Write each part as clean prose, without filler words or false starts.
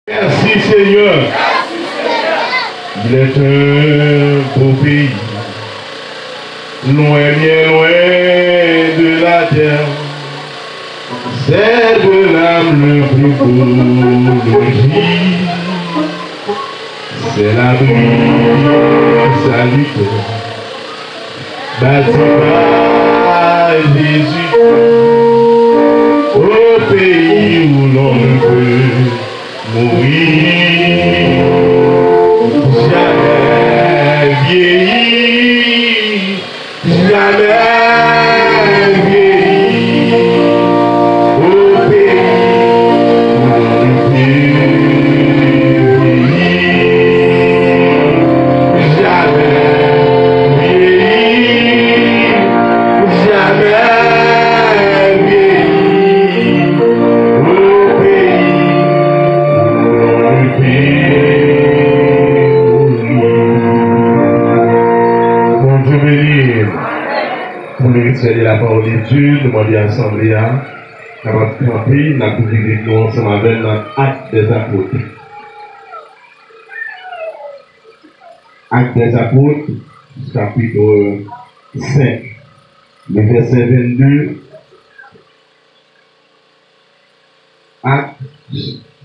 Merci Seigneur. Il est un beau pays, loin, bien loin de la terre. C'est de l'âme le plus beau logis. C'est la vie salutaire, bâtie par Jésus, au pays où l'on ne peut mourir, jamais vieilli, jamais vieilli, au pays où l'on ne peut vieillir, jamais vieilli, jamais vieilli, au pays. Bon Dieu béni, pour le rituel de la parole d'étude, nous demandons à l'Assemblée, à votre camper, nous avons publié nous ensemble avec notre acte des apôtres. Acte des apôtres, chapitre 5, le verset 22. Acte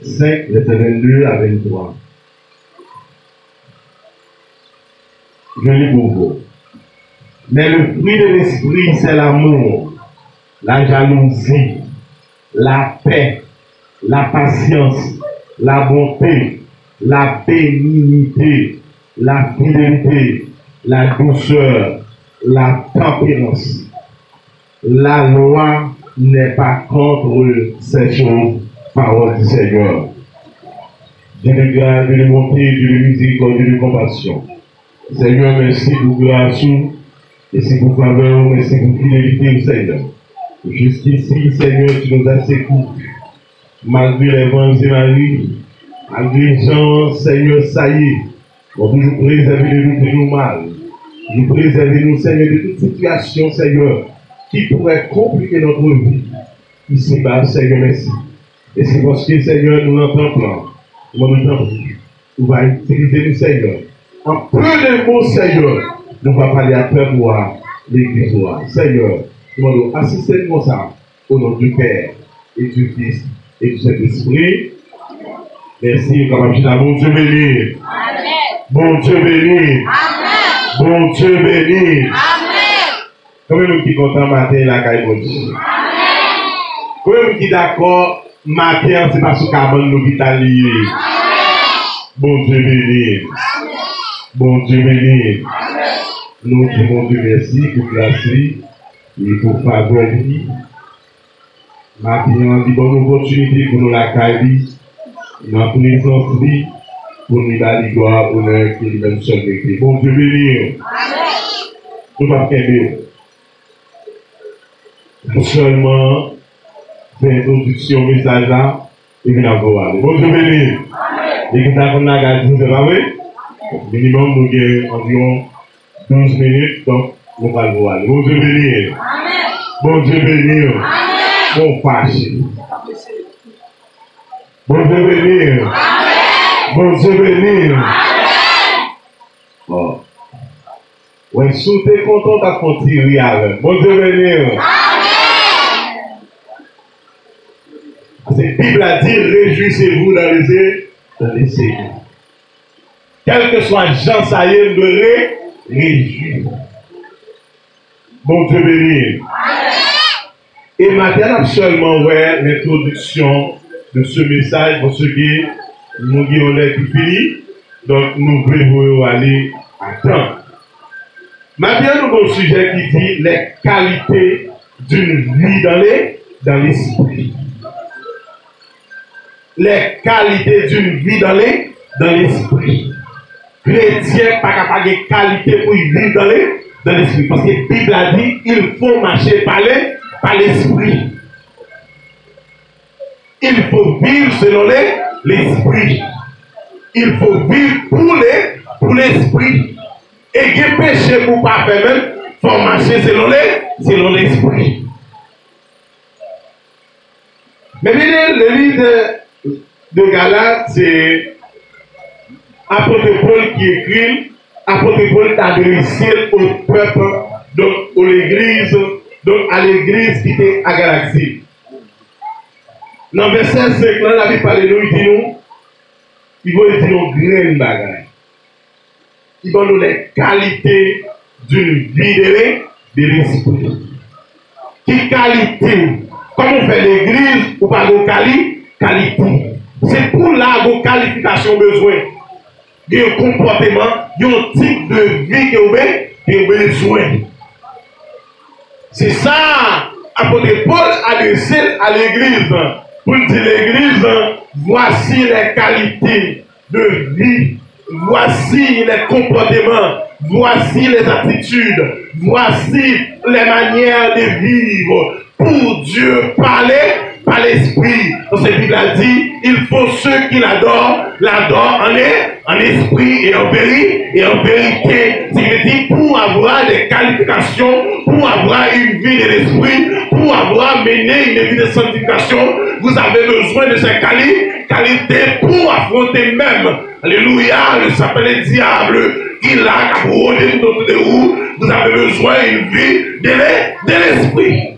5, verset 22 à 23. Je lis pour vous. Mais le fruit de l'esprit, c'est l'amour, la jalousie, la paix, la patience, la bonté, la bénignité, la fidélité, la douceur, la tempérance. La loi n'est pas contre ces choses, parole du Seigneur. Dieu de grâce, Dieu de bonté, Dieu de miséricorde, Dieu de compassion. Seigneur, merci pour grâce, merci pour faveur, merci pour fidélité au Seigneur. Jusqu'ici, Seigneur, tu nous as secourus. Malgré les vents et la vie, malgré les gens, Seigneur, ça y est, on va toujours préserver de nous mal. Nous préserver nous, Seigneur, de toute situation, Seigneur, qui pourrait compliquer notre vie. Ici, bas, Seigneur, merci. Et c'est parce que, Seigneur, nous l'entendons. Nous va utiliser nous, Seigneur. En peu de mots, Seigneur, nous va parler à Père Noir, l'Église Noire. Seigneur, nous allons assister comme ça, au nom du Père, et du Fils, et du Saint-Esprit. Merci, bon Dieu béni. Bon Dieu béni. Bon Dieu béni. Comment nous qui comptons matin la caille bon Dieu? Comment nous qui d'accord matin c'est pas sous carbone l'hôpital lié? Bon Dieu béni. Bon Dieu béni. Nous disons Dieu merci pour grâce et pour faveur. Maintenant, on dit bonne opportunité pour nous la caille, dans présence pour nous la gloire, honneur qui nous seul mérite. Bon Dieu béni. Nous va faire seulement faire introduction au message là et bien avoir. Bon Dieu béni. Et que ça qu'on a gardé, c'est pas vrai? Minimum, nous avons environ 12 minutes, donc nous allons voir. Bon Dieu béni. Bon Dieu béni. Bon fâché. Bon Dieu béni. Bon Dieu béni. Bon. Ouais, si tu es content, tu as continué avec. Bon Dieu béni. La Bible a dit, réjouissez-vous dans les Seigneurs. Quel que soit Jean Saïd, de réjouir. Bon Dieu béni. Et maintenant, seulement, ouais, l'introduction de ce message, pour ceux qui nous guillons qui fini. Donc, nous devons aller à temps. Maintenant, nous avons un sujet qui dit les qualités d'une vie dans l'esprit. Les qualités d'une vie dans l'esprit. Chrétien pas capable de qualité pour vivre dans l'esprit. Parce que la Bible a dit il faut marcher par l'esprit. Il faut vivre selon l'esprit. Il faut vivre pour l'esprit. Et que péché pour pas faire même, il faut marcher selon l'esprit. Mais venez le livre de Galates, c'est apôtre Paul qui écrit, apôtre Paul adressé au peuple, donc à l'église, qui était à Galatie. Dans le verset 5, là, la Bible parle de nous, il dit nous, il va dire nos graines bagailles. Il va nous les qualités d'une vie de l'esprit. Qui qualité? Comme on fait l'église, ou pas de qualité. C'est pour la qualification besoin. Il y a un comportement, il y a un type de vie qui a besoin. C'est ça, apôtre Paul a adressé à l'église. Pour dire l'église, voici les qualités de vie, voici les comportements, voici les attitudes, voici les manières de vivre. Pour Dieu parler par l'esprit. Dans cette Bible a dit, il faut ceux qui l'adorent en esprit et en vérité. C'est dit pour avoir des qualifications, pour avoir une vie de l'esprit, pour avoir mené une vie de sanctification, vous avez besoin de ces qualités pour affronter même, alléluia, le s'appelle le diable, il a cabouré tout autour de vous. Vous avez besoin d'une vie de l'esprit.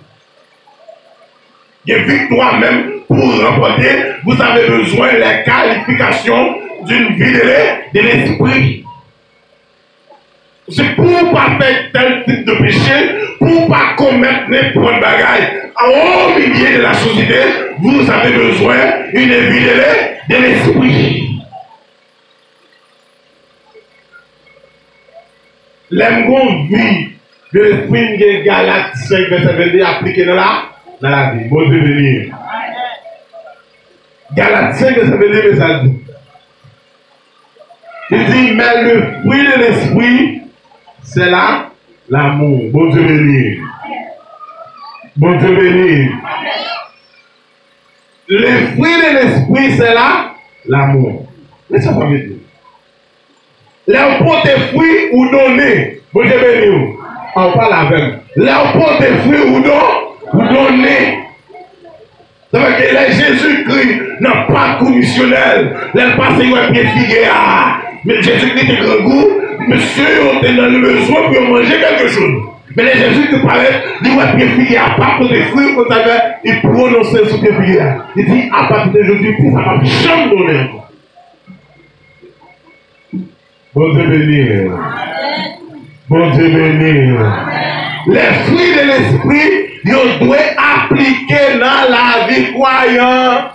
De victoire même pour remporter, vous avez besoin des qualifications d'une vie de l'esprit. C'est pour ne pas faire tel type de péché, pour ne pas commettre n'importe bagaille. Au milieu de la société, vous avez besoin d'une vie de l'esprit. L'aime vie de l'esprit de Galates 5, verset 22 appliqué dans la vie. Bon Dieu béni. Galates 5, verset 22, ça dit. Il dit, mais le fruit de l'esprit, c'est l'amour. Bon Dieu béni. Bon Dieu béni. Le fruit de l'esprit, c'est l'amour. Mais ça veut dire. Là, on porte des fruits ou donner. Bon Dieu béni. On parle avec. Là, on porte des fruits ou donner. Ça veut dire que Jésus-Christ n'a pas commissionnel. Il passe un pied figué. Mais Jésus-Christ est grand goût. Monsieur, on est dans le besoin pour manger quelque chose. Mais les Jésus qui parlait, il dit pied figué à partir des fruits qu'on avait, il prononçait sur pied figué. Il dit à partir d'aujourd'hui, ça va jamais donner encore. Bon Dieu béni. Bon Dieu béni. Les fruits de l'esprit, ils doivent appliquer dans la vie croyante.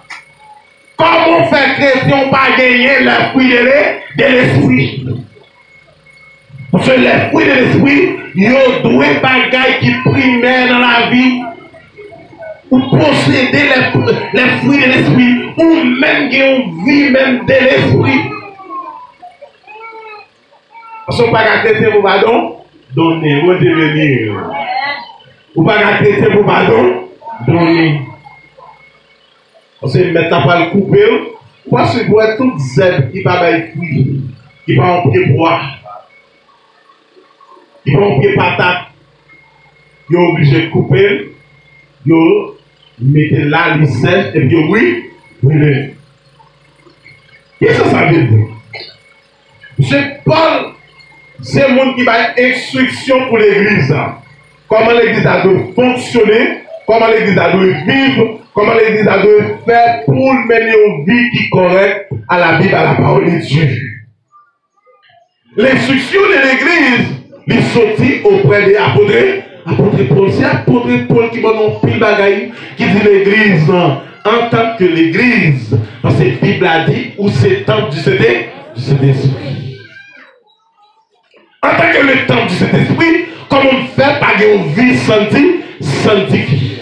Comment faire chrétien pas gagner les fruits de l'esprit? Parce que les fruits de l'esprit, ils doivent bagaille qui primaire dans la vie. Ou posséder les fruits de l'esprit, ou même une vie même de l'esprit. Parce qu'on ne peut pas chrétien pour pardon, donner, vous devenir. Ou pas chrétien pour pardon, donner. Parce que maintenant, pas le couper, parce que vous êtes toutes zèbres qui ne pas de fruits, qui ne pas en pied bois, qui ne pas en pied patate, vous êtes obligé de couper, vous mettez là les sèches, et puis oui. Qu'est-ce que ça veut dire? M. Paul, c'est le monde qui va instruction pour l'église. Comment l'église a dû fonctionner, comment l'église a dû vivre, comment l'église a dû faire pour mener une vie qui est correcte à la Bible, à la parole de Dieu. L'instruction de l'église, il sortit auprès des apôtres. Apôtre Paul, c'est apôtre Paul qui va dans pile bagaille, qui dit l'église en tant que l'église. Parce que la Bible a dit, où c'est le temple du Saint-Esprit. En tant que le temple du Saint-Esprit, comment on fait par une vie sanctifiée?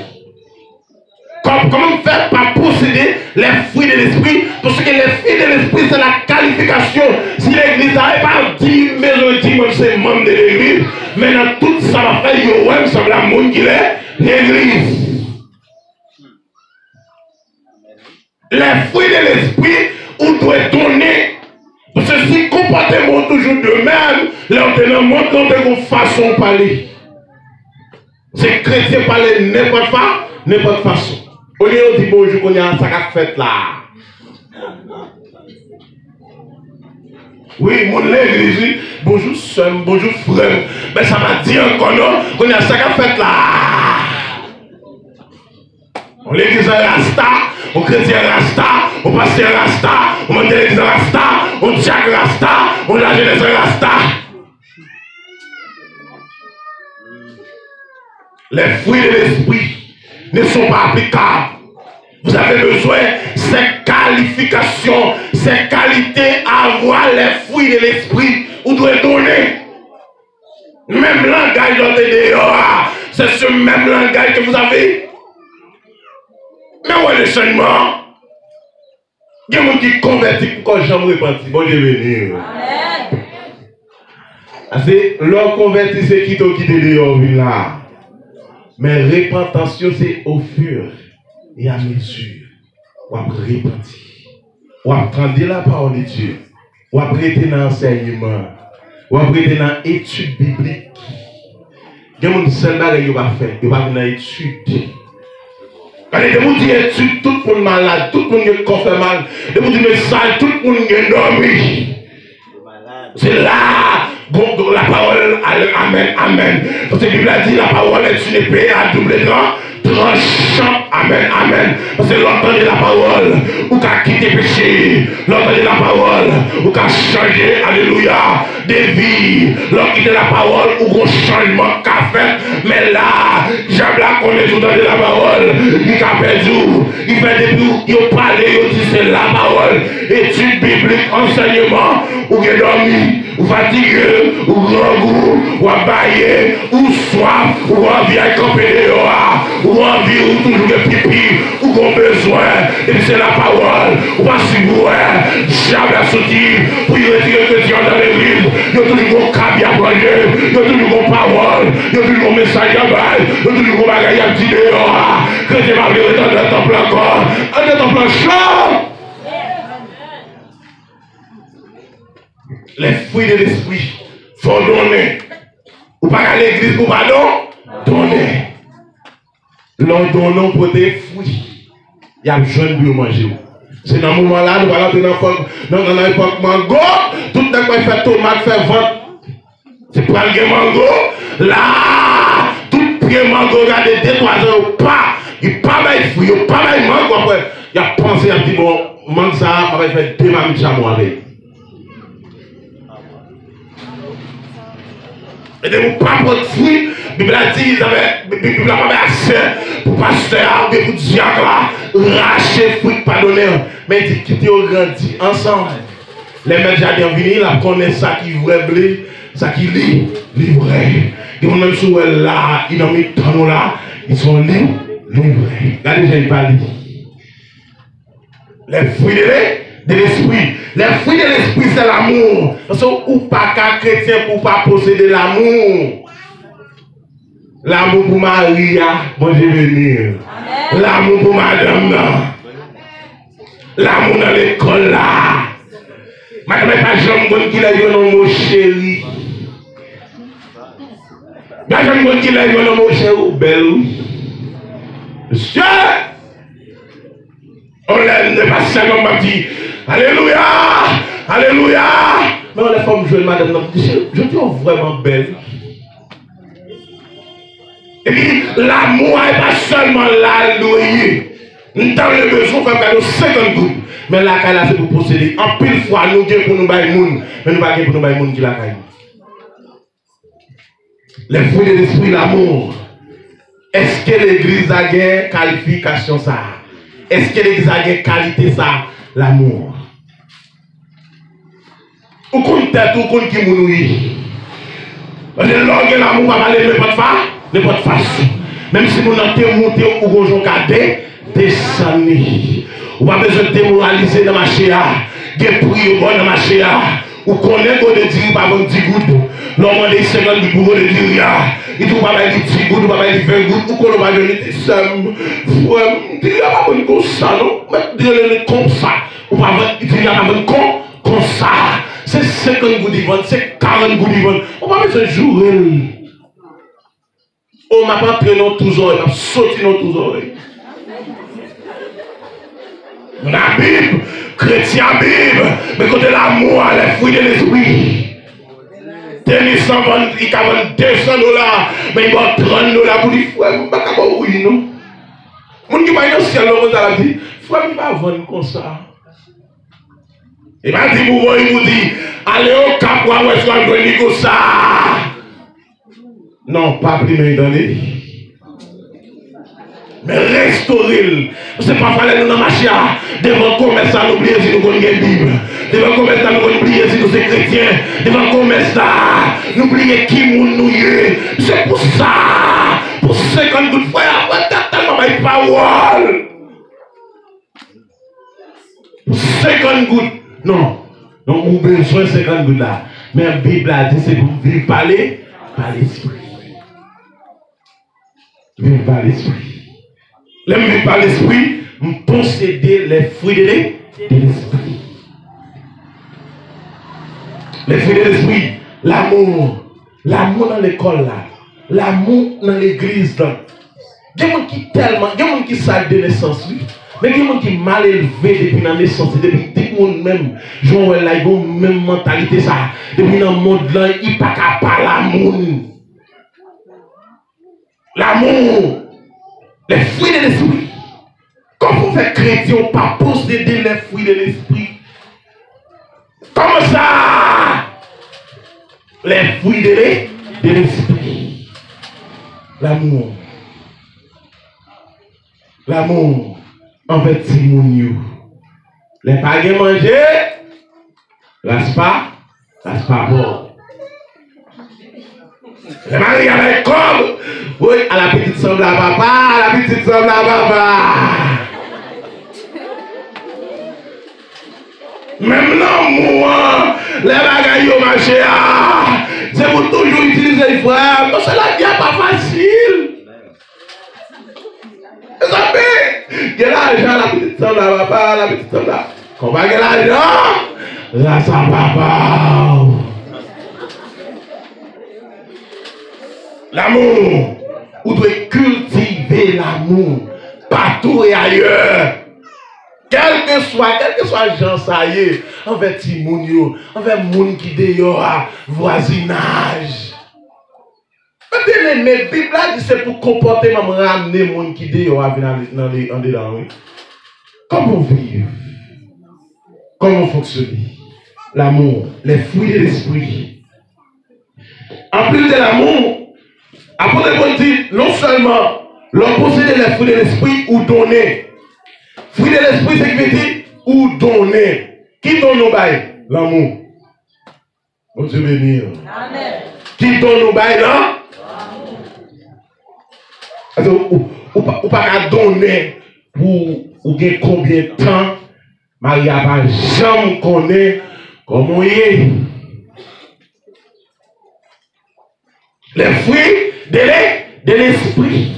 Comment on fait par posséder les fruits de l'esprit? Parce que les fruits de l'esprit, c'est la qualification. Si l'église n'avait pas dit, mais je dis, moi, c'est membre de l'église, mais dans tout ça, va faire, il y a un monde qui est l'église. Les fruits de l'esprit, on doit donner. Parce que si comportement toujours de même, là, on montre dans une façon de parler. C'est chrétien parler n'importe façon. Au lieu de dire bonjour, qu'on y a un sac à fête là. Oui, mon l'église, bonjour soeur, bonjour frère. Mais ça m'a dit encore non, qu'on a ça qu'a fait là. On l'église Rasta, on chrétien Rasta, on pasteur Rasta, on monte l'église Rasta, on diacre Rasta, on la jeunesse Rasta. Les fruits de l'esprit ne sont pas applicables. Vous avez besoin de ces qualifications, ces qualités à avoir les fruits de l'esprit. Vous devez donner. Même langage dans les dehors, c'est ce même langage que vous avez. Mais où est le changement? Il y a des gens qui convertissent pour que j'aime repentir. Bon Dieu béni. C'est leur convertissement qui t'ont quitté dehors là. Mais répentation, c'est au fur et à mesure. On va repentir. On va prendre la parole de Dieu. On va prêter dans l'enseignement. On va prêter dans l'étude biblique. Il y a des gens qui va faire. Il va venir dans l'étude. Quand vous dites étude, tout le monde malade, tout le monde qui fait mal. Vous dites message, tout le monde qui dormi. C'est là. Bon, la parole, amen, amen. Parce que la Bible a dit, la parole est une épée à double tranchant, amen, amen. Parce que l'entendre la parole, ou qu'à quitter péché, l'entendre la parole, ou qu'à changer, alléluia, des vies, l'entendre la parole, ou qu'un changement qu'a fait. Mais là, j'aime la connaître tout dans la parole, il a perdu, il fait depuis, il parle, il dit c'est la parole, étude biblique, enseignement, ou qu'il dormi, ou fatigué, ou grand goût, ou abaillé, ou soif, ou envie à camper dehors, ou envie, ou toujours de pipi, ou qu'on besoin, et puis c'est la parole, ou pas si vous, jamais sorti, pour y retirer le chrétien dans l'église, il y a toujours un cabi à manger, il y a toujours une parole, il y a toujours un message à bail, il y a toujours un bagage à dire dehors, chrétien va venir dans le temple encore, un temple chaud. Les fruits de l'esprit sont donnés. Ou pas à l'église pour pas donner. L'on donne pour des fruits. Il y a besoin de manger. C'est dans ce moment-là, nous allons entrer dans l'époque mango. Tout le monde fait tomate, fait vente. C'est pas le mango. Là, tout pied mango, regardez, 2-3 ans, pas. Il n'y a pas de fruits, il n'y a pas de mango. Il a pensé, il a dit, bon, mangue ça, on va faire 2 mamie chameaux avec. Et de vous pas votre fruit, la Bible a dit, la Bible a pas assez pour pasteur, pour diacre, racher fruit, pas donner. Mais il dit, quitter au grandi ensemble. Les maîtres jardins viennent, ils connaissent ça qui est vrai blé, ça qui est vrai. Ils vont même sur là, ils ont mis tant là, ils sont livrés. Regardez, j'ai pas dit. Les fruits de l'esprit. Les fruits de l'esprit, c'est l'amour. Parce que ou pas qu'un chrétien pour pas posséder l'amour. L'amour pour Maria, bon Dieu venir. L'amour pour madame. L'amour dans l'école là. Madame n'est pas jamais qui l'a eu un mot chéri. Madame n'est pas qui l'a eu un mot chéri, belle. Monsieur, on l'aime de passer comme on dit. Alléluia! Alléluia! Mais on est femmes jeunes, madame, je trouve vraiment belle. Et puis, l'amour n'est pas seulement là, noyer. Nous avons le besoin de faire 50 gouttes. Mais la caille, c'est pour posséder. En pile fois, nous avons pour nous bailler monde. Mais nous avons pour nous bailler monde qui la caille. Les fruits de l'esprit, l'amour. Est-ce que l'église a une qualification ça? Est-ce que l'église a une qualité ça? L'amour. Ou qu'on tête, ou qu'on qui mounoui. Parce que l'orgue l'amour va aller n'importe façon. Même si nous n'avons monté ou qu'on joue cadet, descendre. Ou pas besoin de démoraliser dans ma chéa. De prier au bon dans ma chéa. Ou qu'on est qu'on de dire pas bon 10 gouttes. L'homme de 50 gouttes pour de dire rien. Il ne faut pas dire 10 gouttes, ou pas dire 20 gouttes. Ou qu'on va donner des sommes. Il n'y a pas bon comme ça, non? Mais dire comme ça. Ou pas dire pas bon comme ça. C'est 50 gouttes d'Yvonne, c'est 40 gouttes d'Yvonne. On va mettre ce jour. On m'a pas entré dans tous oreilles, on m'a sauté dans tous oreilles. La Bible, chrétien Bible, mais côté l'amour, les fruits de l'esprit. Tennis $200, mais il va $30 pour dire, frère, je ne vais pas oui, non. Mon qui va y ciel, l'homme dit, frère, il va vendre comme ça. Il m'a dit, il vous dit, allez au cap, ou à soit venir comme ça. Non, pas primer dans les. Mais restaurer. C'est pas fallait nous dans marcher devant commerce à l'oublier si nous connaissons la Bible. Devant commerce à nous oublier si nous sommes chrétiens. Devant commerce à n'oublier qui nous est. C'est pour ça. Pour 50 gouttes de frère, t'as tellement de parole. 50 gouttes. Non. Donc, on a besoin de 50 gouttes là. Mais la Bible a dit c'est pour vivre par l'esprit. Vivre par l'esprit. Vivre par l'esprit, nous posséder les fruits de l'esprit. Les fruits de l'esprit, l'amour. L'amour dans l'école là. L'amour dans l'église là. Il y a des gens qui tellement, il y a des gens qui savent de naissance, oui. Mais il y a des gens qui sont mal élevés depuis la naissance. Depuis tout le monde même, ils ont la même mentalité ça. Depuis dans le monde là, il n'y a pas qu'à parler l'amour. L'amour. Les fruits de l'esprit. Comme vous faites chrétien, pas posséder les fruits de l'esprit. Comme ça. Les fruits de l'esprit. L'amour. L'amour envers Timounio. Les paguets manger. Laisse pas bon. Les maris avec comme. Oui, à la petite semble à papa, à la petite semble à papa. Même l'amour, les bagailles au marché, c'est pour toujours utiliser les frères. Parce que la vie n'est pas facile. Vous savez, il y a l'argent, la petite semble à papa, la petite semble à. Quand on va gagner l'argent, là, ça papa. L'amour. Vous devez cultiver l'amour partout et ailleurs. Quel que soit gens ça y est, envers Timounio, envers moun qui dehors, voisinage. Mais la Bible a dit c'est pour comporter, maman ramener moun qui dehors à venir en dedans. Comment vivre? Comment fonctionner? L'amour, les fruits de l'esprit. En plus de l'amour, après le dit, non seulement l'on possède les fruits de l'esprit ou donner. Fruits de l'esprit, c'est qui veut dire ou donner. Qui donne nos bails? L'amour. Bon Dieu béni. Amen. Qui donne nos bails là? Ou pas donner pour gagner combien de temps? Maria va jamais connaître comment il est. Les fruits de l'esprit.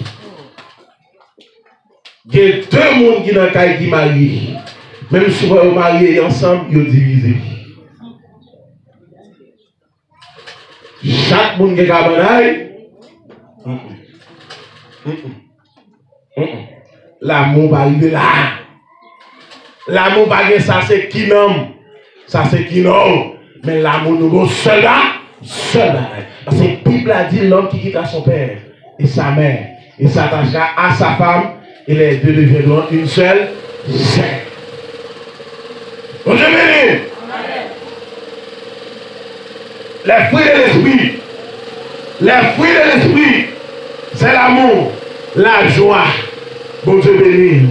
Il y a deux personnes qui sont qui marient. Même si vous mariés ensemble, ils sont divisés. Chaque monde qui est cabanaille. L'amour va arriver là. L'amour va arriver, ça c'est qui nomme. Ça c'est qui nomme. Mais l'amour nous seul là. Seul là. Parce que la Bible a dit l'homme qui quitte son père et sa mère et s'attachera à sa femme et les deux deviendront une seule chair. Bon Dieu béni. Les fruits de l'esprit. Les fruits de l'esprit, c'est l'amour, la joie. Bon Dieu béni.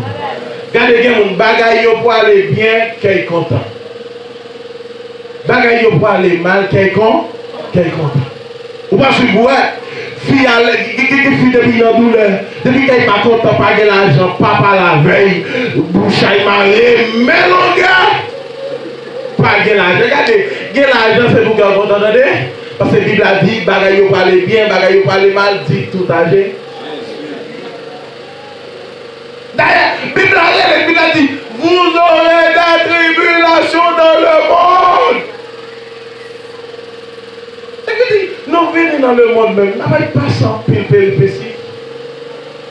Regardez mon bagaille pour aller bien, qu'elle est content. Bagaille pour aller mal, qu'elle est content. Ou pas si vous fille depuis la douleur, depuis qu'elle n'est pas content, pas de l'argent, papa la veille, bouche à marrer, mais mon gars, pas de l'argent. Regardez, l'argent c'est pour qu'elle content, entendez? Parce que la Bible a dit, bagaille pour aller bien, bagaille pour aller mal, dit tout âgé. D'ailleurs, la Bible a dit, vous aurez des tribulations dans le monde. Nous venons dans le monde même, n'avons pas sans péripéties.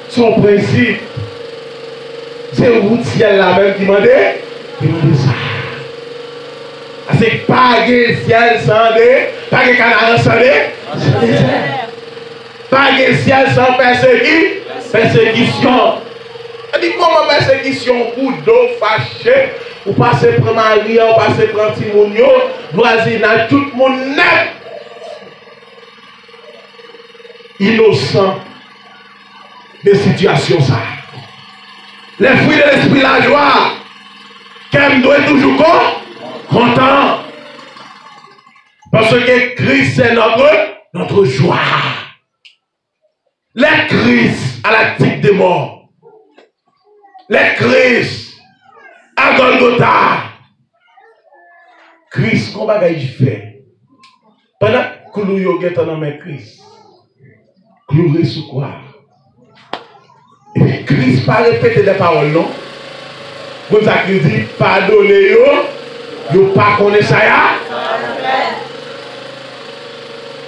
Son principe, c'est route ciel là même qui m'a dit ça. C'est pas de ciel sans dé, pas de canard sans dé, pas de ciel sans persécution. On dit comment persécution pour dos fâché, ou passer pour Marie, ou passer pour Timonio, voisinage, tout le monde net. Innocent de situation ça. Les fruits de l'esprit, la joie, qu'elle doit toujours content. Parce que Christ c'est notre joie. Les Christ à la tique de mort. Les Christ à Golgotha. Christ, comment il fait? Pendant que nous sommes dans mes Christ, cloué sous quoi? Et puis Christ pas répéter des paroles, non? Vous avez dit, pardonnez-yo, vous pas connaissez ça.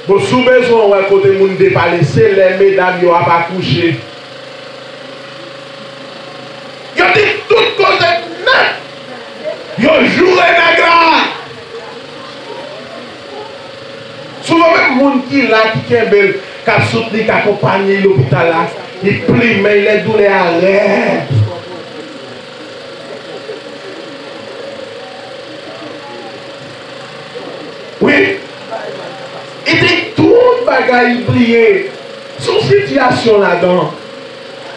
Vous sous besoin ouais côté moun de pas laisser les mesdames yo a pas coucher. Yo dit tout côté net. Yo joué dans grâce. Souvent même moun qui là qui kembel qui soutenir qui accompagner l'hôpital là, il plie mais il est douleur arrête. Oui. Il dit tout le bagage oublié. Son situation là-dedans.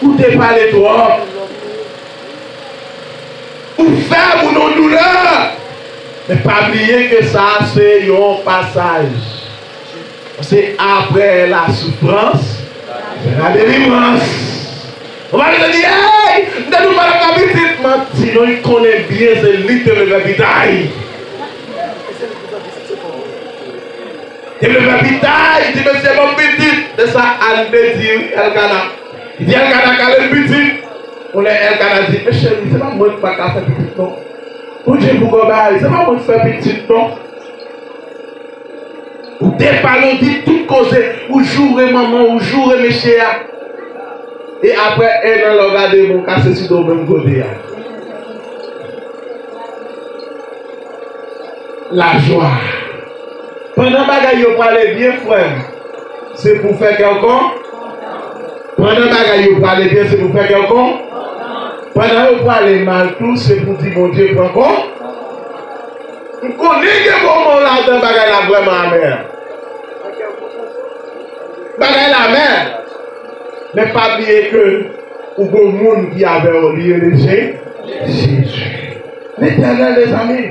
Ou te parler trop. Ou faire pour nos douleurs. Mais pas oublier que ça c'est un passage. C'est après la souffrance, la délivrance. On va lui dire, hey, ne nous parlons pas petite, sinon il connaît bien ce litre de bataille. Et le bataille, il dit, mais c'est mon petit. C'est ça, Anne dit, Elkana. Il dit, Elkana, quand le petit. On est Elkana dit, mais chérie, c'est pas moi qui vais faire petit, non. Pour Dieu, pour Gobaï, c'est pas moi qui faire petit, non. Ou déparlons, dit tout cause, ou jouer maman, ou jouer mes chers. Et après, elle a regardé mon casse sur le même côté. La joie. Pendant que vous parlez bien, frère, c'est pour faire quelqu'un. Pendant que vous parlez bien, c'est pour faire quelqu'un. Pendant que vous parlez mal, tout, c'est pour dire mon Dieu, prends compte. Vous connaissez que moment là-dedans, bagaille la vraiment amère. Bagaille la mère. Mais pas oublier que ou bon monde qui avait oublié le Jésus. L'Éternel, les amis.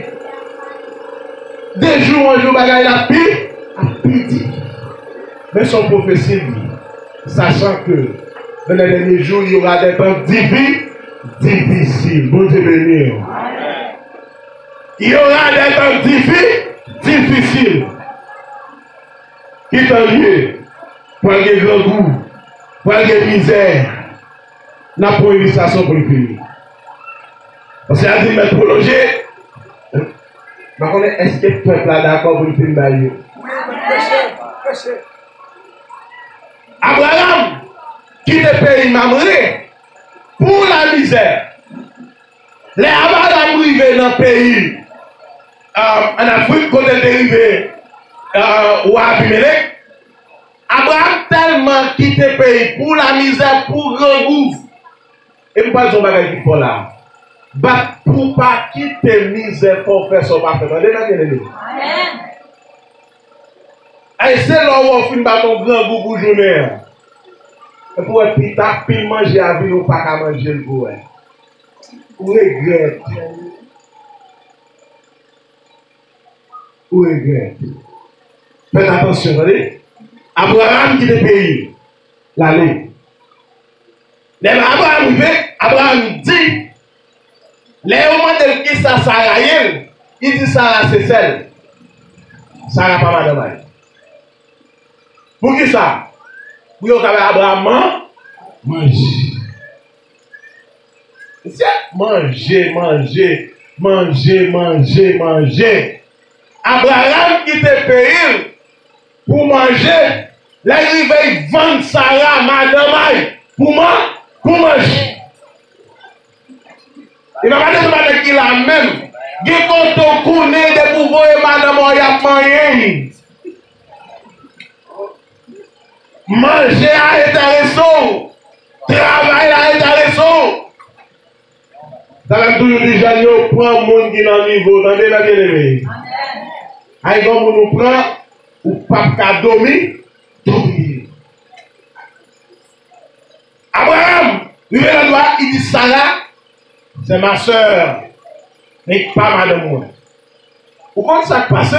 Des jours en jour, bagaille la pitié. Mais son prophétie dit, sachant que dans les derniers jours, il y aura des temps difficiles. Bon Dieu béni. Il y aura des temps difficiles. Qui t'en lieu pour le grand goût, pour la misère, la prohibition pour le pays. Parce qu'il a dit, mais prolonger. Est-ce que le peuple est d'accord pour le film d'ailleurs? Oui, Abraham, qui le pays Mamré, pour la misère. Les Abraham arrivés dans le pays, en Afrique, quand il est arrivé au Abimelech, Abraham tellement quitté le pays pour la misère, pour le goût. Et nous parlons de bagage qui faut là. Pour ne pas quitter misère pour faire son parfait. Amen. Et c'est là où on finit par ton grand goût pour journée. Et pour être pita, puis manger à vie ou pas qu'à manger le goût. Ou regrette. Ou regrette. Faites attention, vous voyez. Abraham qui est pays. L'allée. Abraham dit. Les moments de qui ça Sarah, il dit Sarah c'est celle. Sarah pas madame. Pour qui ça? Pour que Abraham manger. Manger. Abraham qui te paye pour manger. Là il va vendre Sarah madame pour manger. Il va pas dire qu'il a même. Il faut qu'on connaisse des pouvoirs et madame, il y a moyen. Manger à intéressant. Travailler à intéressant. Ça va toujours déjà nous prendre le monde qui est dans le niveau. Dans le bien-aimé. Aïe, comme on nous prend, ou pas qu'à dormir, dormir. Abraham, lui, la loi, il dit Sarah, c'est ma soeur, mais pas madame moi. Vous comprenez ça qui passe?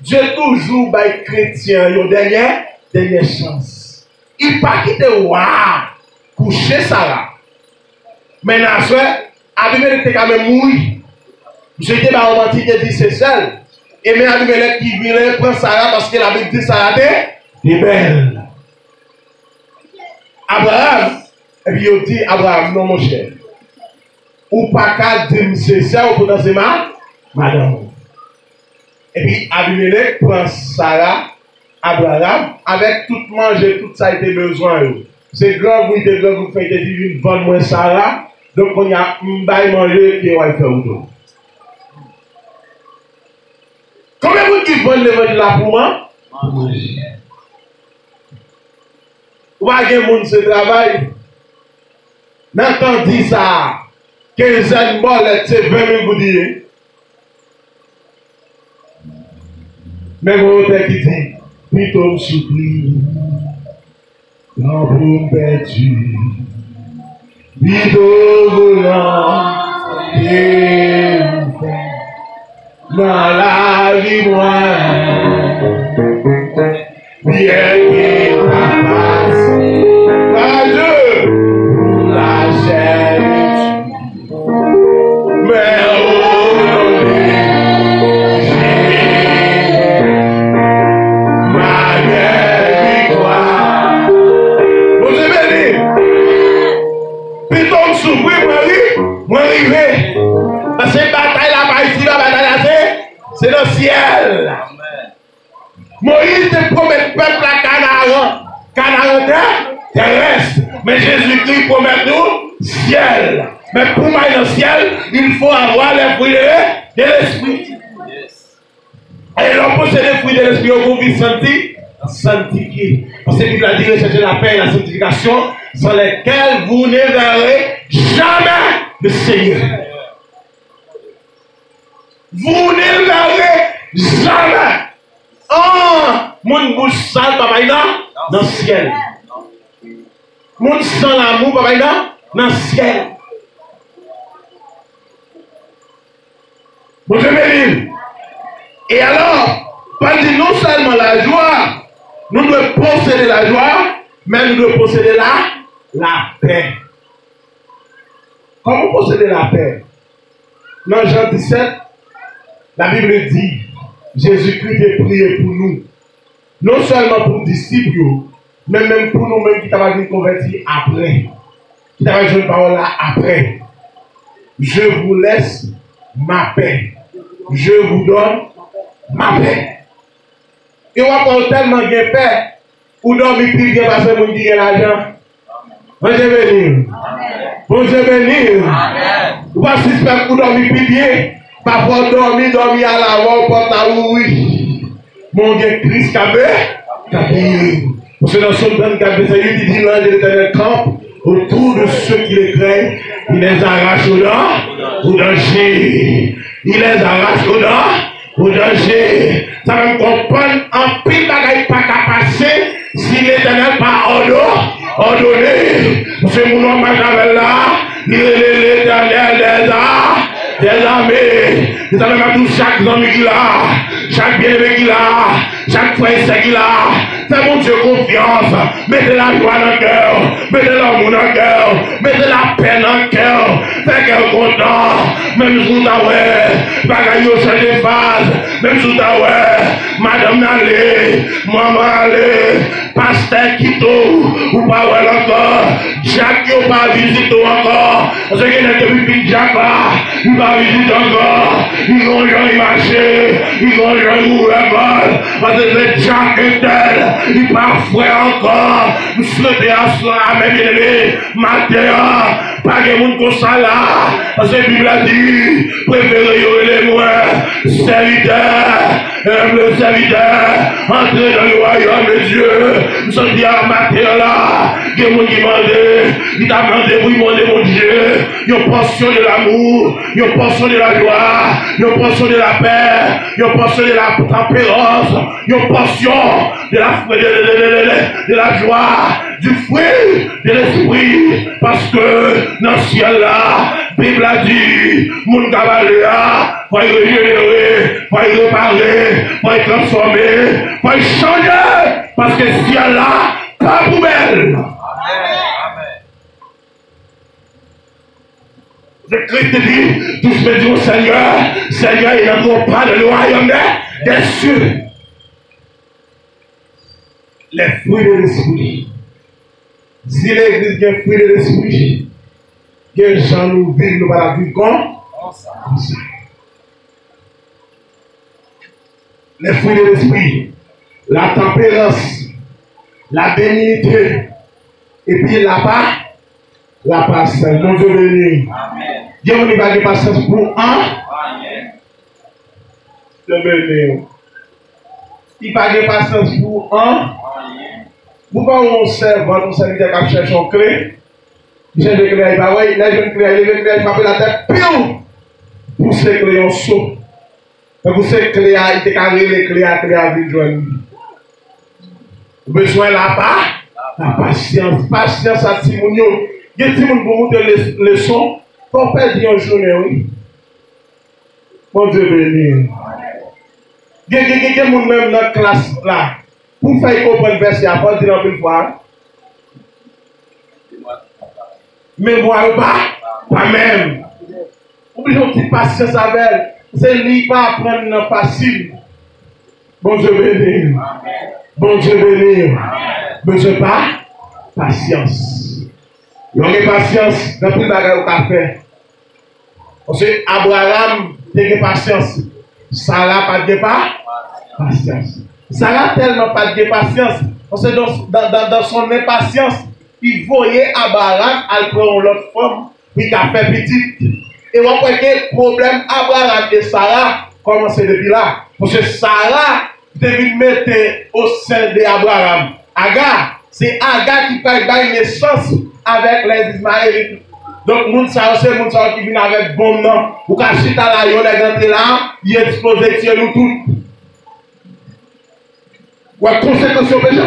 Dieu toujours by chrétien, il y a dernière chance. Il pas quitté roi, coucher Sarah. Mais la soeur, Abimelech était quand même mouillé. J'étais dans romantique et dit c'est seul. Et mais Abimelech qui vient prendre Sarah parce qu'elle avait dit Sarah est belle. Abraham, et puis il dit Abraham, non mon cher. Ou pas qu'à dire c'est ça, ou potentiellement madame. Et puis Abimelech prend Sarah, Abraham, avec tout manger, tout ça était besoin. C'est grand, vous êtes grand, vous faites des divines, vendre moins Sarah. Donc on y a un bail manger qui va faire autour. Combien vous qui vendent le là pour moi? Ou pas que monde se travaille? N'entendez ça. 15 ans de c'est 20 000 vous dites. Mais vous avez dit, plutôt me supplie, l'emploi perdu, plutôt volant, et dans la vie moi, bien qu'il passe, la Dieu, la chair, mais aujourd'hui, ma belle victoire. Vous avez dit, plutôt me souffrir, moi arrivé, parce que bataille là-bas ici, la bataille là, c'est le ciel. Moïse te promet peuple à Canaan terrestre. Mais Jésus-Christ promet nous ciel. Mais pour moi dans le ciel, il faut avoir les fruits de l'esprit. Et l'on possède les fruits de l'esprit au groupe sanctifié. Parce que la Bible a dit rechercher la paix et la sanctification, sans lesquelles vous ne verrez jamais le Seigneur. Vous ne verrez jamais. Oh, mon bouche sale, papa, dans le ciel. Mon sang l'amour, papa, dans le ciel. Vous aimez. Et alors, pas dire non seulement la joie, nous devons posséder la joie, mais nous devons posséder la paix. Comment posséder la paix? Dans Jean 17, la Bible dit, Jésus-Christ a prié pour nous. Non seulement pour les disciples, mais même pour nous-mêmes qui t'avons été convertis après. Qui t'avons joué une parole là après. Je vous laisse ma paix. Je vous donne ma paix. Et on va tellement de paix. Ou dormir plus bien parce que vous avez l'argent. Bon Dieu béni. Bon Dieu béni. Ou pas si vous dormir plus bien. Parfois dormir à l'avant, au porte à oui. Mon Dieu, Christ qui a payé. Parce que dans son 24, il dit l'ange de l'Éternel campe autour de ceux qui les craignent. Il les arrache au danger. Il les arrache au danger. Ça va me comprendre en pile bagaille pas qu'à passer si l'Éternel pas ordonné. Parce que mon nom Majavel là, il est l'Éternel des armées. Nous allons tous chaque homme qui l'a, chaque bien-aimé qui l'a, chaque frère qui l'a. Fais mon Dieu confiance. Mettez la joie dans le cœur. Mettez l'amour dans le cœur. Mettez la paix dans le cœur. Fais qu'elle content. Même sous ta ouais, bagaille au sein des phases. Même sous ta ouais, madame n'allez, maman allez, pasteur qui ou pas ouais encore. Jacques qui pas visité encore. Parce qu'il y a depuis Jacques là, il va visiter encore. Ils vont y marcher. Ils vont y mourir. Parce que c'est Jacques et tel. Il part frère encore. Nous souhaitons à soi, à mes bien-aimés, matin, Pas de monde comme ça là. Parce que la Bible a dit, préférez les moins, serviteurs, humble serviteur, entrez dans le royaume de Dieu. Nous sommes dit à matin là, il y a des gens qui demandent, il t'a demandé pour demander mon Dieu, une portion de l'amour, une portion de la joie, une portion de la paix, une portion de la tempérance, une portion de la joie, du fruit de l'esprit, parce que dans le ciel là, la Bible a dit, mon cavalier va y régénérer, va y réparer, va y transformer, va y changer, parce que ce ciel là, pas poubelle. Le Christ dit, tous me disent au Seigneur, Seigneur, il n'entre pas dans le royaume des cieux. Les fruits de l'esprit. Si l'église a un fruit de l'esprit, que les gens nous vivent, nous allons vivre comme ça. Les fruits de l'esprit, la tempérance, la bénignité, et puis la patience. Mon Dieu béni. Dieu nous va de patience pour un. Dieu béni. Il va de patience pour un. Pourquoi on servant, on serviteur qui cherche une clé? Il cherche des clés, il va voir, il a une clé, il frappe la tête, piou! Pour ces clés, on saut. Pour ces clés, il te carré les clés à vivre joindre. Besoin là-bas, la patience. Patience à Timonio. Il y a des gens qui vont monter les leçons, pour perdre une journée, oui. Mon Dieu béni. Il y a des gens même dans la classe là. Pour faire comprendre le verset, il faut dire une fois. Mais moi, pas même. Oubliez une petite patience avec elle. C'est lui pas apprendre facile. Bon Dieu béni. Bon Dieu béni. Besoin pas patience. Il y a patience dans tout le bagage au café. Parce que Abraham a patience. Sarah pas de patience. Sarah tellement pas de patience. Parce que dans son impatience, il voyait Abraham à prendre l'autre femme, puis il a fait petit. Et on voit que le problème Abraham et Sarah commence depuis là. Parce que Sarah devait mettre au sein d'Abraham. Agar, c'est Agar qui fait naissance avec les Ismaélites. Donc, moun sa c'est moun sa qui vient avec bon nom. Ou quand chita là, yon est rentré là, il explose sur nous tous. Ou à conséquence au péché,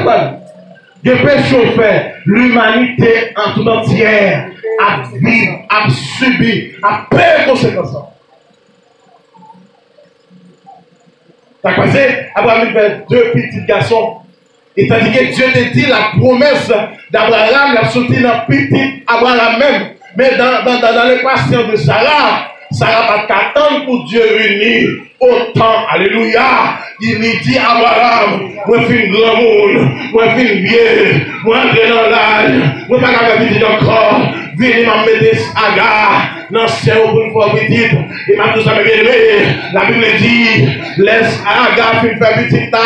de péché fait, l'humanité en tout entière a vécu, a subi, a payé conséquences. Ça a passé, Abraham fait 2 petits garçons. Et tandis que Dieu te dit la promesse d'Abraham, il a sorti dans petit Abraham même. Mais dans l'équation de Sarah, Sarah va t'attendre pour Dieu unir autant. Alléluia. Il lui dit à Abraham, moi je suis un grand monde, moi je suis vieux, moi je suis dans l'âge, moi je ne suis pas petit encore. Venez m'a mettre Agar dans le ciel pour une fois petite. Et m'a tout ça me bien. La Bible dit, laisse Agar faire petite temps.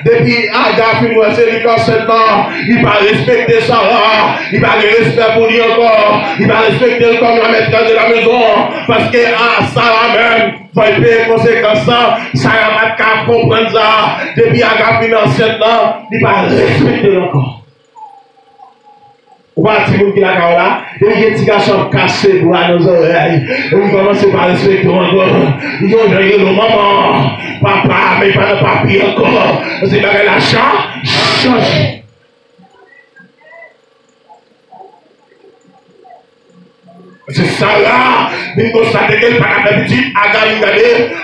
Depuis Agar fin c'est le corps 7 ans, il va respecter Sarah, il va le respect pour lui encore, il va respecter comme la maîtresse de la maison, parce que Sarah même va payer conséquences. Sarah va pas comprendre ça. Depuis Agar fin 7 ans, il va respecter encore. Ou pas petit monde qui la là, et il y a des petits garçons cassés pour nos oreilles. Et on commence par respecter encore. Ils ont dit le maman, papa, mais pas de papier encore. C'est pas la change. C'est Sarah, nous constatons qu'elle n'a pas fait petit, Agar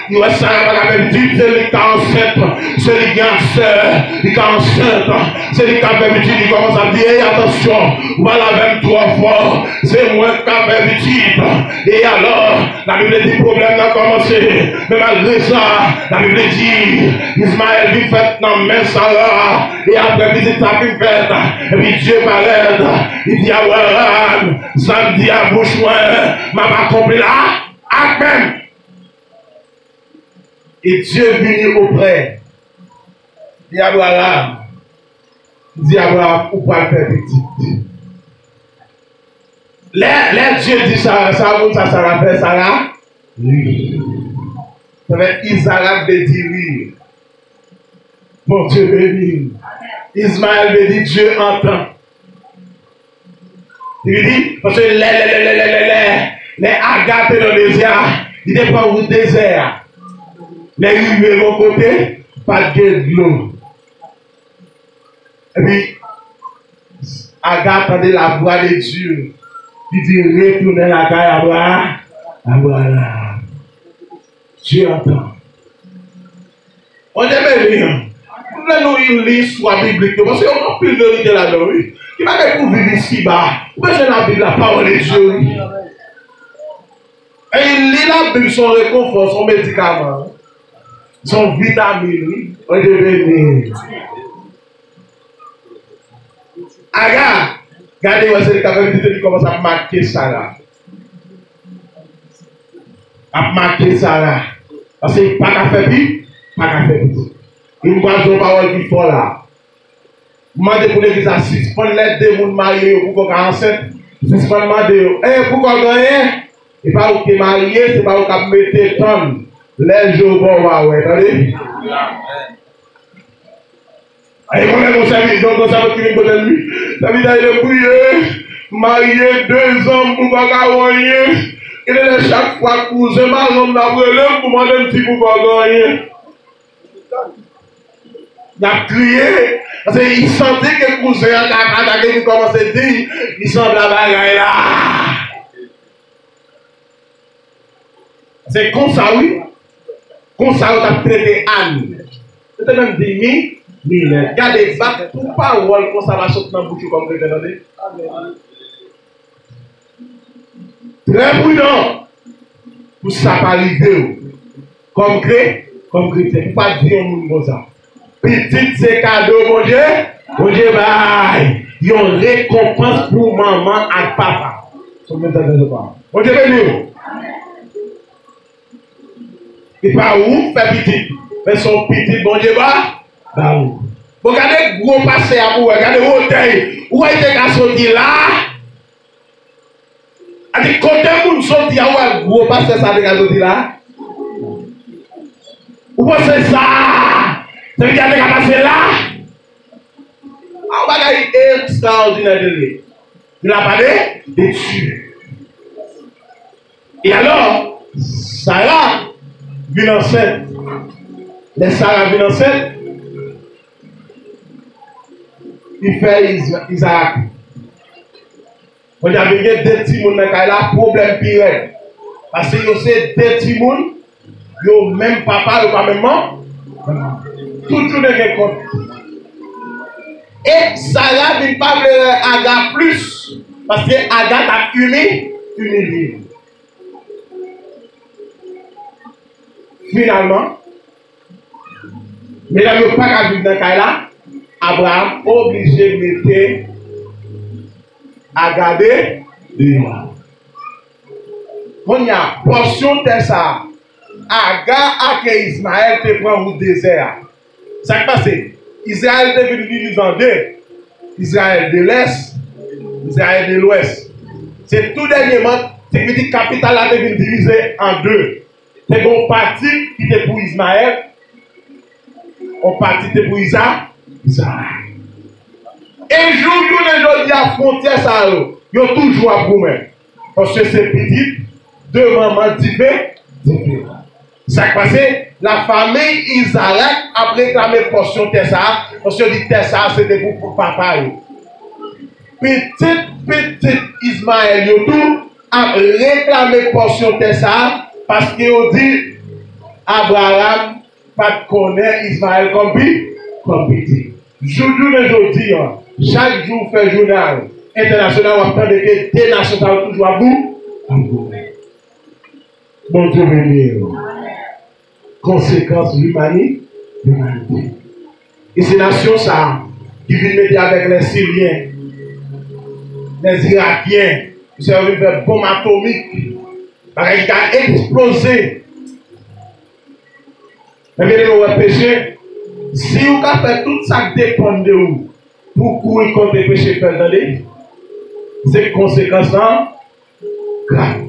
nous avons Sarah n'a pas fait petit, c'est lui qui est enceinte, c'est lui qui est enceinte, c'est lui qui a fait petit, il commence à dire, attention, voilà 23 fois, c'est moi qui a fait petit. Et alors, la Bible dit, problème n'a commencé, mais malgré ça, la Bible dit, Ismaël vit fait dans main Sarah, et après visite ça vit fait, et puis Dieu m'arrête, il dit à Abraham, ça me dit à bouche m'a accompli là, amen. Et Dieu venu auprès d'Abraham. Il dit Abraham, où pas faire petit. Les Dieu dit ça Sarah fait Sarah. Oui. Ça veut dire Isaac veut dire oui. Mon Dieu béni. Ismaël veut dire Dieu entend. Il dit, parce que les agates dans le désert, il n'est pas au désert. Les rivières de l'autre côté, pas de l'eau. Et puis, Agathe entendait la voix de Dieu. Il dit, retournez la caille à Abraham. Dieu entend. On aime bien. Nous lisons l'histoire biblique, parce qu'on a plus de vérité là-dedans. Il va être pour vivre ici-bas. Pourquoi c'est la Bible, la parole de Dieu? Et il lit la Bible, son réconfort, son médicament, son vitamine. On est béni. Aga, regardez, c'est le cas qui commence à marquer Sarah. À marquer Sarah. Parce qu'il n'y a pas qu'à faire pire, pas qu'à faire pire. Il me voit une parole qui faut là. Demandez pour l'église à 6, prendre les démons mariés pour qu'on enceinte. C'est pas demander, pour qu'on gagne, et pas où qui est marié, c'est pas où qu'on mette tonne. Les jours vont voir, ouais, attendez. Et on est mon service, donc on s'en qui vient de lui. Ça veut dire qu'il est prié, marié 2 ans pour qu'on gagne. Il est chaque fois cousin, ma homme n'a pas l'homme pour demander un petit pour qu'on gagne. Il a crié, parce qu'il sentait que le cousin a attaqué, il commençait à dire, il semble la bagaille là. C'est comme ça, oui. Comme ça, on a traité Anne. C'était même dit, regardez, tout parole, comme ça va sortir dans la bouche comme vous entendez. Très prudent. Pour ça, pas arriver. Comme chrétien, pas dire au monde comme ça. Petit c'est cadeau, mon Dieu, bye. Il y a une récompense pour maman et papa. Mon Dieu, béni. Et pas où, fait petit. Mais son petit, bon Dieu, bah où. Regardez, gros passé à vous, regardez, où est-ce qu'à sortir là? A dit, quand on sortit à où, gros passé ça, de sortir là? Où c'est ça? Ça veut dire qu'il a passé là. On va gagner extraordinaire de lui. Il a parlé de Dieu. Et alors, Sarah vient enceinte. Les Sarah vient enceinte. Il fait Isaac. On a vu 2 petits mouns qui ont problème pire. Parce que c'est 2 petits mouns, ils ont même papa, ils n'ont pas même maman. Toujours les compte. Et Sarah ne pas Agathe plus. Parce que Agathe a humilié. Finalement, mais là, il n'y a pas qu'à vivre dans ce cas-là. Abraham obligé de mettre à garder dehors. On y a portion de ça. Agar a Ismaël te prend au désert. Ça qui passe, Israël est devenu divisé en 2. Israël de l'Est, Israël de l'Ouest. C'est tout dernièrement, c'est que la capitale a devenu divisée en 2. C'est une partie qui était pour Ismaël, une partie qui était pour Isaac. Et jour où les gens disent à frontière, ça, ils ont toujours à vous-même. Parce que c'est petit, 2 mamans différentes. Ça qui passe, la famille Isaac a réclamé portion de Tessa, parce que dit Tessa c'était pour papa. Petit Ismaël Yotou a réclamé portion de Tessa, parce qu'il dit Abraham pas connaît Ismaël comme petit. Jour d'aujourd'hui, chaque jour fait journal international, on attend que des nations sont toujours à bout. Bon Dieu béni. Conséquence de l'humanité. Et ces nations ça, qui viennent mettre avec les Syriens, les Irakiens, qui servent de bombes atomiques, parce qu'il a explosé. Mais bien, nous péché. Si vous avez fait tout ça dépend de vous, pour courir contre les péchés, c'est conséquence là, grave.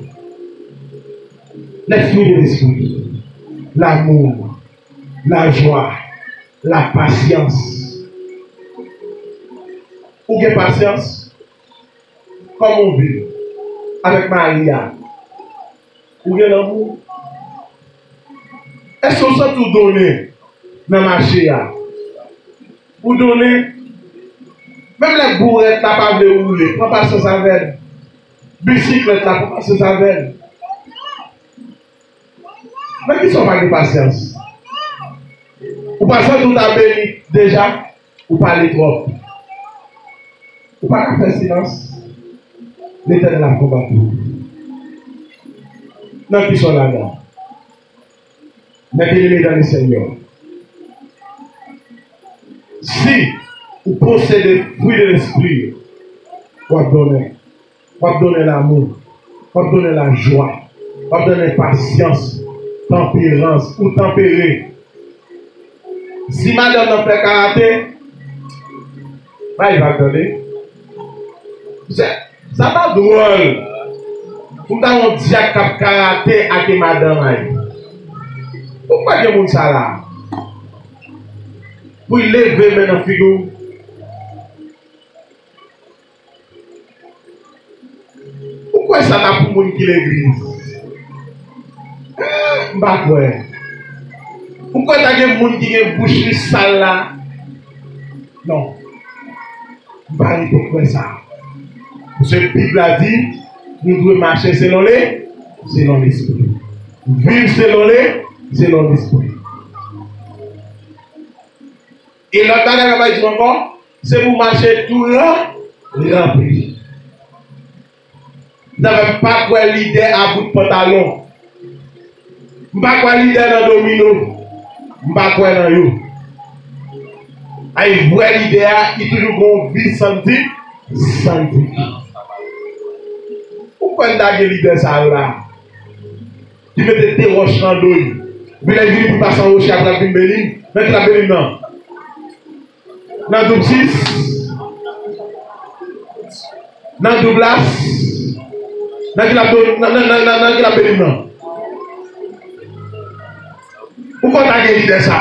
Les fruits de l'esprit, l'amour, la joie, la patience. Ou bien patience, comme on vit avec Maria. Ou bien l'amour. Est-ce qu'on sait tout donner dans le marché? Pour donner, même les bourrettes, la pas de rouler, pas passer sa veine. Bicyclette, la pas passer sa veine. Mais qui sont pas de patience? Ou passez tout à béni déjà, ou parlez trop. Ou pas faire silence. L'Éternel a combattu. Non, qui sont là-dedans. Mais bien-aimés dans le Seigneur. Si vous possédez le fruit de l'esprit, vous donner l'amour, vous donner la joie, vous donner la patience, tempérance ou tempérer. Si madame n'a fait karaté, bah, il va donner. Ça va drôle. Vous avez un diacre karaté avec madame. Pourquoi il y a ça là? Pour lever maintenant figure. Pourquoi ça n'a pour moun qui l'église? Pourquoi tu as des gens qui ont une bouche sale là? Non. Pourquoi ça? Parce que la Bible a dit, nous devons marcher selon l'esprit. Vivre selon l'esprit. Et l'autre dernière va dire encore, c'est pour marcher tout là, rempli. Vous n'avez pas quoi l'idée à bout de pantalon. Vous n'avez pas quoi l'idée dans le domino. Vous n'avez pas quoi dans le. Vous voyez l'idée, il y a toujours une vie scientifique. Pourquoi vous avez l'idée ça là? Tu mets des roches dans l'eau. Vous avez vu pour passer en roche à la Béline. Mettez la Béline non. Dans double 6, dans double as, dans la Béline. Pourquoi tu as dit ça?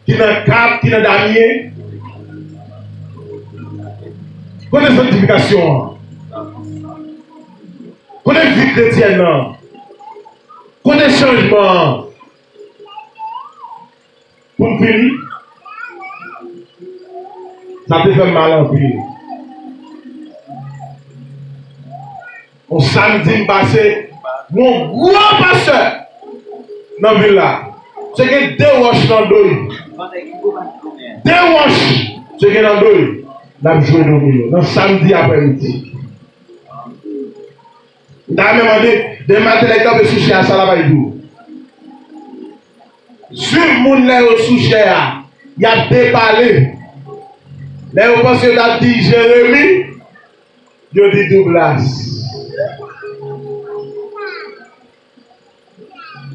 Qui n'a cap, qui n'a damier? Connais sanctification. Connais vie chrétienne. Connais changement. Pour finir. Ça te fait mal en pile. Au samedi passé, mon gros pasteur dans la ville là, c'est que deux roches dans le dos. Deux roches, c'est que dans le dos. Là, je joue dans le milieu. Dans samedi après-midi. Dans le même année, des matins, les gars de souché à Salavaïdou. Sur mon lait au souché, il y a déparlé. Mais vous pensez qu'il a dit Jérémie, il dit Douglas.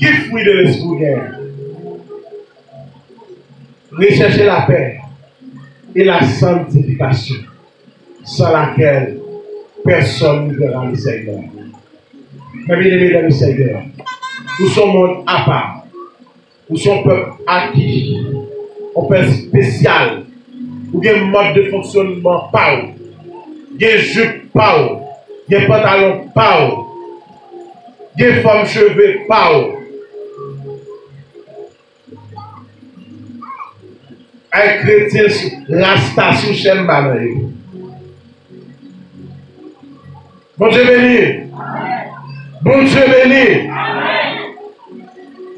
Qui fruit de l'esprit? Recherchez la paix et la sanctification, sans laquelle personne ne verra le Seigneur. Mais bien aimés dans le Seigneur, nous sommes monde à part. Nous sommes peuple acquis, un peuple spécial. Ou un mode de fonctionnement pas ou, un jupe pas ou, un pantalon pas ou, une forme cheveux pas ou. Un chrétien rasta sous chaîne banane. Bon Dieu béni. Bon Dieu béni.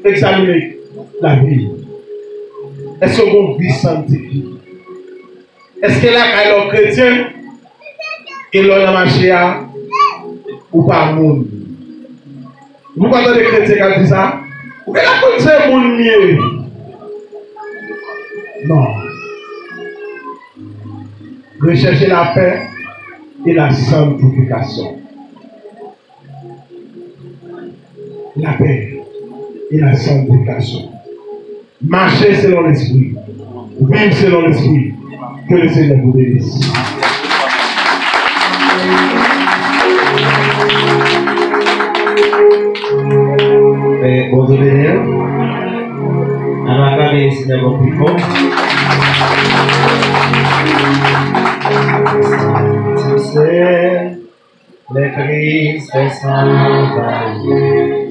Examinez la vie. Est-ce qu'on vit sanctifié? Est-ce que là, quand il est chrétien, il a marché ou pas monde? Vous entendez les chrétiens qui disent ça? Vous pouvez la connaître monde mieux? Non. Recherchez la paix et la sanctification. La paix et la sanctification. Marchez selon l'esprit. Vivre selon l'esprit. Que le Seigneur vous bénisse. acclamer le Seigneur au plus fort. Tu sais, le Christ est sans faille.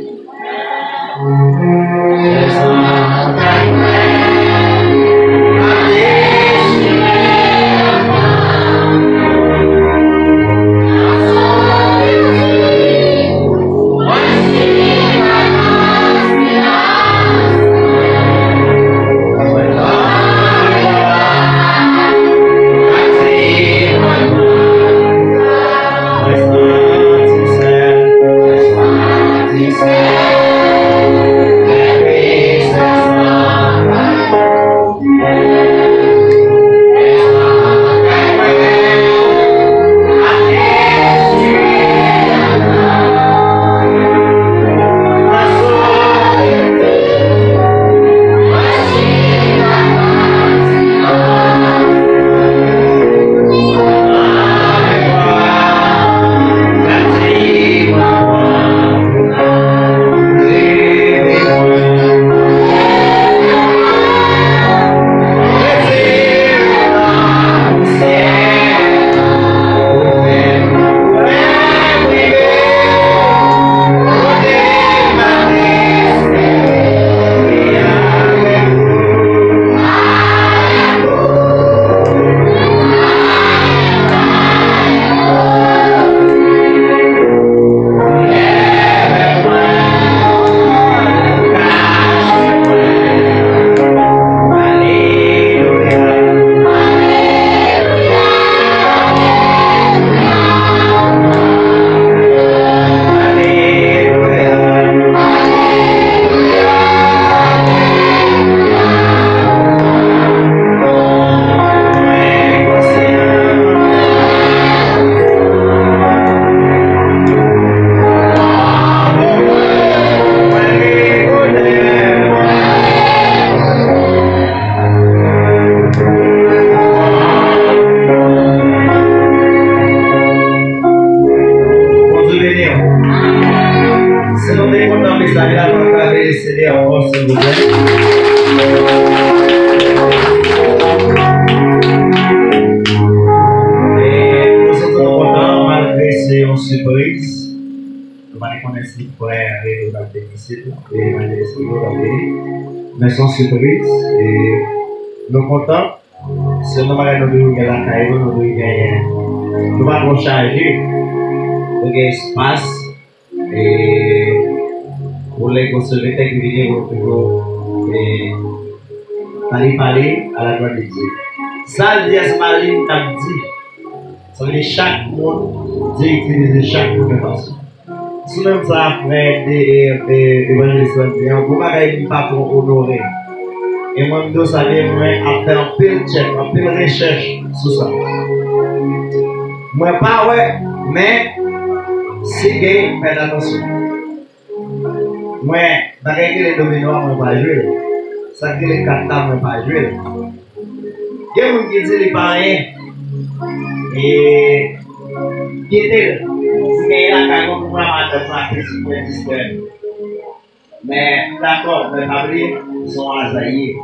Mais sans surprise, et nous comptons, si nous avons nous la caille, nous allons charger l'espace et pour les conservateurs qui viennent parler à la gloire de Dieu. Ça, Dieu Marie t'a dit, ça veut dire chaque monde, Dieu utilise chaque monde de façon. Si même ça après l'évangéliste, vous m'avez pas pour honorer. Et moi, je savais, moi, après un peu de check, un peu de recherche sur ça. Moi, pas ouais, mais si gay, faites attention. Moi, dans les dominos, moi, pas jouer. Ça qui les 4 ans, moi, pas jouer. Il y a des gens qui disent les parents. Et qui étaient mais là, quand on va mais d'accord, les papiers sont assaillis.